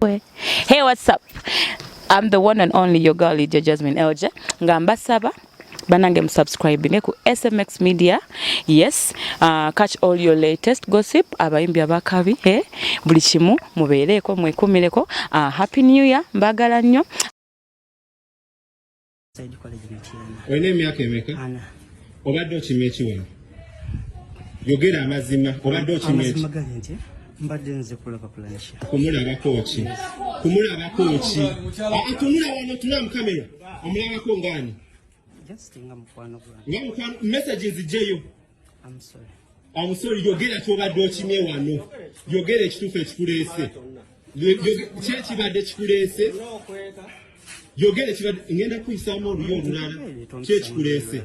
boy. Hey, what's up? I'm the one and only your girl, Lydia Jasmine Elje. Ngamba saba. Banange subscribing ku SMX Media. Yes, catch all your latest gossip abayimbi abakabi buli kimu mubeereko mwekumireko. Happy New Year mbagala nnyo. Oyina emyaka emeka? Ana. Obadde okimeeki wano? Yogera amazima. Obadde okimeeki? Amazima gali nti mbadde nze kulaba kulanisha. Kumulabako ki? Kumulabako ki? Tunula wano tuna mu kamera. Omulabako ngani? Just nga mukwano gwange. Nga mukwano messages jeyo. I'm sorry. I'm sorry, yogera kyobadde okimye wano. Yogera ekituufu ekikuleese. Kye kibadde kikuleese. Yogera kibadde ngenda kuyisaamu oluyo olulala. Kye kikuleese.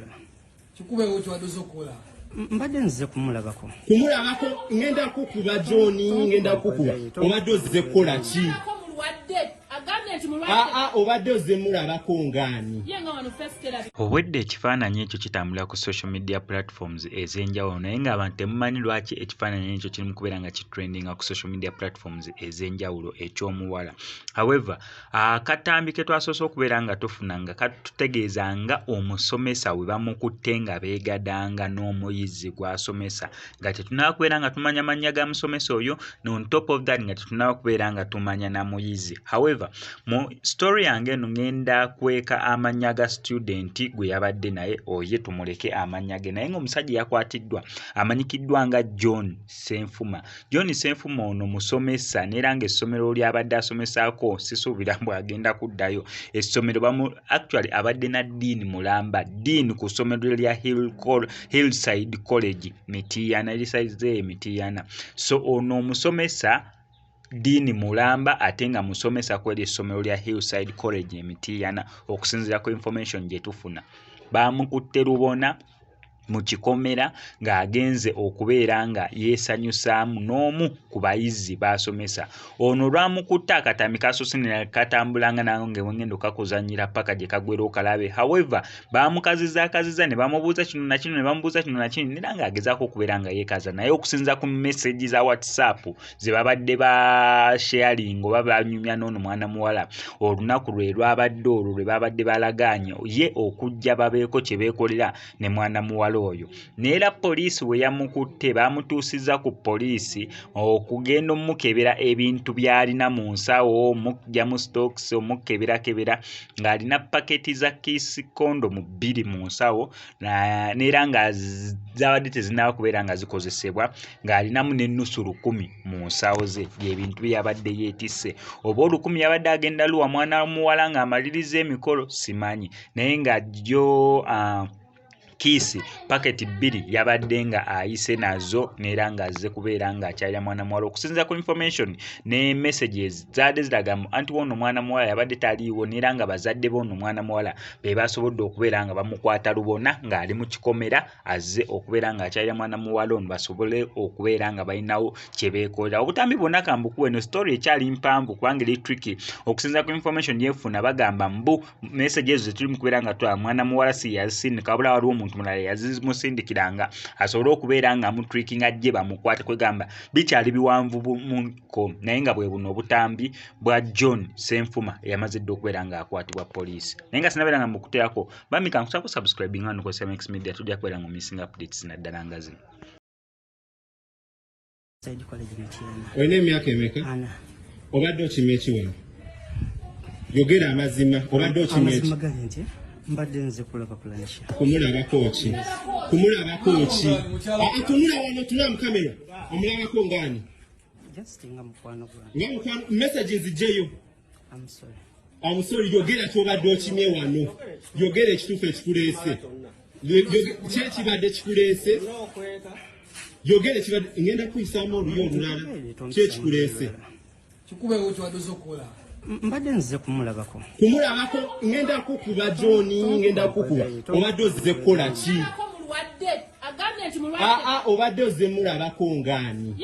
Kikube otwadde okola. Mbadde nze kumulabako. Kumulabako ngenda kukuba Johnny, ngenda kukuba. Obadde ozze kukola ki? Obadde ozze mulabako ngani? Obwedde ekifaananyi ekyo kitambula ku social media platforms ez'enjawulo naye ng'abantu temumanyi lwaki ekifaananyi ekyo kiri mu kubeera nga kitrendinga ku social media platforms ez'enjawulo eky'omuwala. However, akatambi ke twasoose okubeera nga tufuna nga katutegeeza nga omusomesa we bamukutte nga beegadanga n'omuyizi Gwasomesa nga tetunaba kubeera nga tumanya mannya ga musomesa oyo, on top of that nga tetunaba kubeera nga tumanya na muyizi. However, mu story yange eno ngenda kweka amanya ga student gwe yabadde naye oye tumuleke amanya ge naye ng'omusajja yakwatiddwa amanyikiddwa nga John Senfuma. John Senfuma ono musomesa neera ng'essomero lyabadde asomesaako sisuubira mbw agenda kuddayo. Essomero actually abadde na Dean Mulamba, Dean ku ssomero lya Hillside College Mitiana, Hillside Mitiana. So ono omusomesa Dean Mulamba ate nga musomesa kweri essomero lya Hillside College Emitiana okusinziira ku information gye tufuna. Bamukutte Lubona mu kikomera ng'agenze okubeera nga yeesanyusaamu n'omu ku bayizi basomesa. Ono lwamukutte akatambi kasosinira katambulanga nange ngendo kakuzanyira paka gye kagwera okalabe. However, bamukaziza ne bamubuuza kino na kino ne bamubuuza kino na kino nera ng'agezaako okubeera nga yeekaza naye okusinza ku message za WhatsApp ze babadde ba sharing oba banyumya n'ono mwana muwala olunaku lwe lwabadde olwo lwe babadde balagaanye ye okujja babeeko kye beekolera ne mwana muwala oyo. Neera poliisi we yamukutte bamutuusiza ku poliisi okugenda omukebera ebintu byalina mu nsawo, omugya mu stocks, omukeberakebera ng'alina paketi za kiss condom 2 mu nsawo neera nga zabadde tezinaba kubeera nga zikozesebwa ng'alinamu n'ennusu 10 mu nsawo ze byebintu bye yabadde yeetisse. Oba 10 yabadde agenda luwa mwana muwala ng'amaliriza emikolo simanyi naye nga jjo kisi paketi 2 yabadde nga ayise nazo neera nga azze kubeera nga akyalira mwana muwala. Okusinza ku information ne messages zadde ziraga anti wono mwana muwala yabadde taliiwo neera nga bazadde bono mwana muwala be basobodde okubeera nga bamukwata Lubona ng'ali mu kikomera azze okubeera nga akyalira mwana muwala ono basobole okubeera nga balinawo kye beekolera. Obutambi bwonna kambukuwa eno story ekyali mpanvu kubanga eri tricky. Okusinza ku information yefuna bagamba mbu messages ze tuli mu kubeera nga twa mwana muwala si yazisindika wabula waliwo omuntu mulala yazimusindikiranga asobole okubeera nga mutricking ajje bamukwate kwegamba bikyali biwanvu muko naye nga bwe buno obutambi bwa John Senfuma eyamazidde okubeera nga akwatibwa poliisi. Naye nga sinabeera nga mukuteerako bamika nkusaba kusubscribing hano ku SMX Media tujja kubeera mu missing updates naddala nga zino. Oyina emyaka emeka? Ana. Obadde okimeeki wano? Yogera amazima. Obadde okimeeki? Amazima gali nti mbadde nze kulaba kulanisha. Kumulabako ki? Kumulabako ki? Tunula wano tuna mu kamera. Omulabako ngani? Just nga mukwano gwange. Nga mukwano messages jeyo. I'm sorry. I'm sorry, yogera kyobadde okimye wano. Yogera ekituufu ekikuleese. Kye kibadde kikuleese. Yogera kibadde ngenda kuyisaamu oluyo olulala. Kye kikuleese. Kikube otwadde okola. Mbadde nze kumulabako. Kumulabako ngenda kukuba Johnny, ngenda kukuba. Obadde ozze kukola ki? Obadde ozze mulabako ngani?